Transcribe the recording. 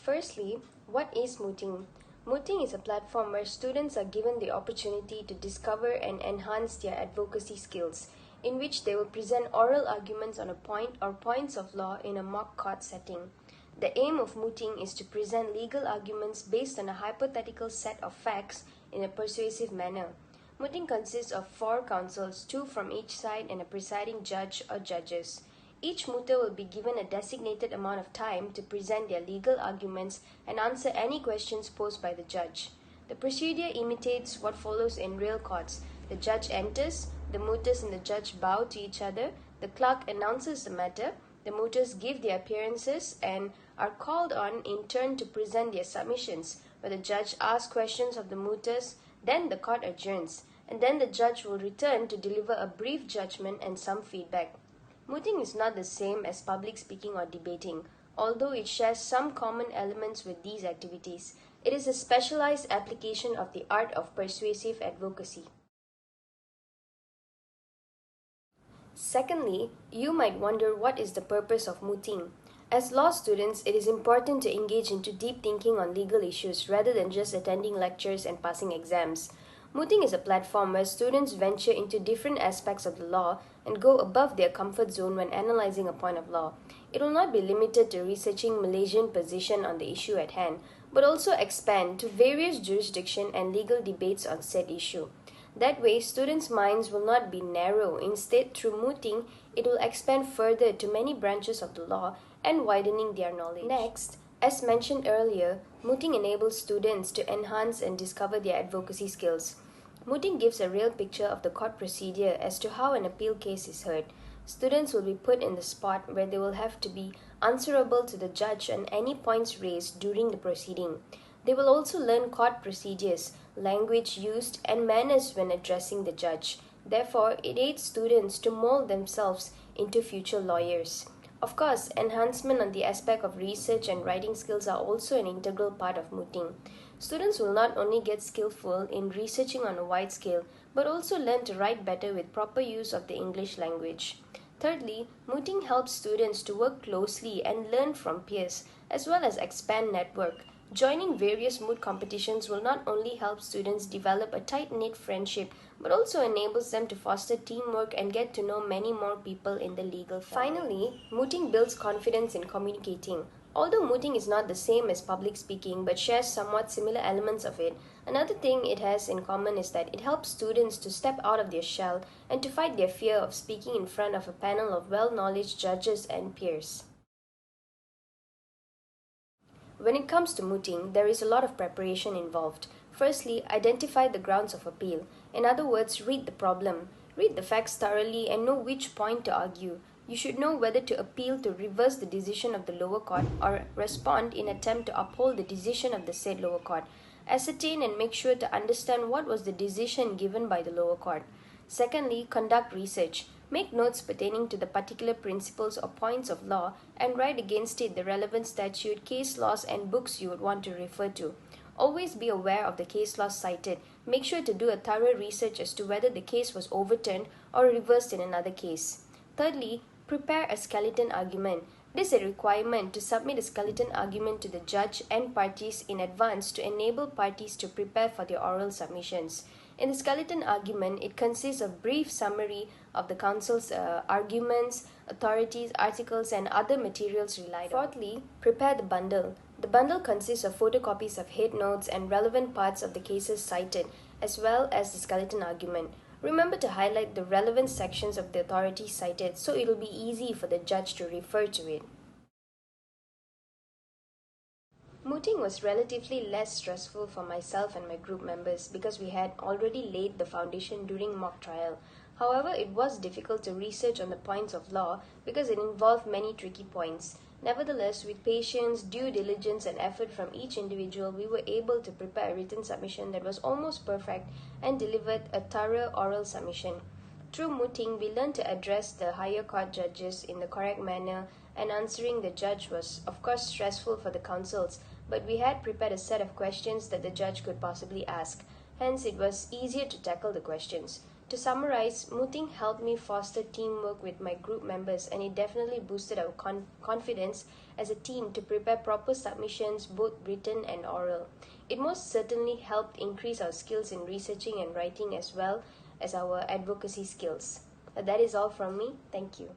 Firstly, what is mooting? Mooting is a platform where students are given the opportunity to discover and enhance their advocacy skills, in which they will present oral arguments on a point or points of law in a mock court setting. The aim of mooting is to present legal arguments based on a hypothetical set of facts in a persuasive manner. Mooting consists of 4 counsels, 2 from each side and a presiding judge or judges. Each mooter will be given a designated amount of time to present their legal arguments and answer any questions posed by the judge. The procedure imitates what follows in real courts. The judge enters, the mooters and the judge bow to each other, the clerk announces the matter, the mooters give their appearances and are called on in turn to present their submissions, where the judge asks questions of the mooters, then the court adjourns, and then the judge will return to deliver a brief judgment and some feedback. Mooting is not the same as public speaking or debating, although it shares some common elements with these activities. It is a specialized application of the art of persuasive advocacy. Secondly, you might wonder what is the purpose of mooting. As law students, it is important to engage into deep thinking on legal issues rather than just attending lectures and passing exams. Mooting is a platform where students venture into different aspects of the law and go above their comfort zone when analyzing a point of law. It will not be limited to researching Malaysian position on the issue at hand, but also expand to various jurisdiction and legal debates on said issue. That way, students' minds will not be narrow. Instead, through mooting, it will expand further to many branches of the law and widening their knowledge. Next, as mentioned earlier, mooting enables students to enhance and discover their advocacy skills. Mooting gives a real picture of the court procedure as to how an appeal case is heard. Students will be put in the spot where they will have to be answerable to the judge on any points raised during the proceeding. They will also learn court procedures, language used, and manners when addressing the judge. Therefore, it aids students to mold themselves into future lawyers. Of course, enhancement on the aspect of research and writing skills are also an integral part of mooting. Students will not only get skillful in researching on a wide scale, but also learn to write better with proper use of the English language. Thirdly, mooting helps students to work closely and learn from peers, as well as expand network. Joining various moot competitions will not only help students develop a tight-knit friendship, but also enables them to foster teamwork and get to know many more people in the legal field. Finally, mooting builds confidence in communicating. Although mooting is not the same as public speaking but shares somewhat similar elements of it, another thing it has in common is that it helps students to step out of their shell and to fight their fear of speaking in front of a panel of well-knowledge judges and peers. When it comes to mooting, there is a lot of preparation involved. Firstly, identify the grounds of appeal. In other words, read the problem. Read the facts thoroughly and know which point to argue. You should know whether to appeal to reverse the decision of the lower court or respond in attempt to uphold the decision of the said lower court. Ascertain and make sure to understand what was the decision given by the lower court. Secondly, conduct research. Make notes pertaining to the particular principles or points of law and write against it the relevant statute, case laws, and books you would want to refer to. Always be aware of the case laws cited. Make sure to do a thorough research as to whether the case was overturned or reversed in another case. Thirdly, prepare a skeleton argument. It is a requirement to submit a skeleton argument to the judge and parties in advance to enable parties to prepare for their oral submissions. In the skeleton argument, it consists of brief summary of the counsel's arguments, authorities, articles, and other materials relied on. Fourthly, prepare the bundle. The bundle consists of photocopies of head notes and relevant parts of the cases cited, as well as the skeleton argument. Remember to highlight the relevant sections of the authorities cited so it will be easy for the judge to refer to it. Mooting was relatively less stressful for myself and my group members because we had already laid the foundation during mock trial. However, it was difficult to research on the points of law because it involved many tricky points. Nevertheless, with patience, due diligence, and effort from each individual, we were able to prepare a written submission that was almost perfect and delivered a thorough oral submission. Through mooting, we learned to address the higher court judges in the correct manner, and answering the judge was, of course, stressful for the counsels, but we had prepared a set of questions that the judge could possibly ask. Hence, it was easier to tackle the questions. To summarize, Mooting helped me foster teamwork with my group members, and it definitely boosted our confidence as a team to prepare proper submissions, both written and oral. It most certainly helped increase our skills in researching and writing as well as our advocacy skills. That is all from me. Thank you.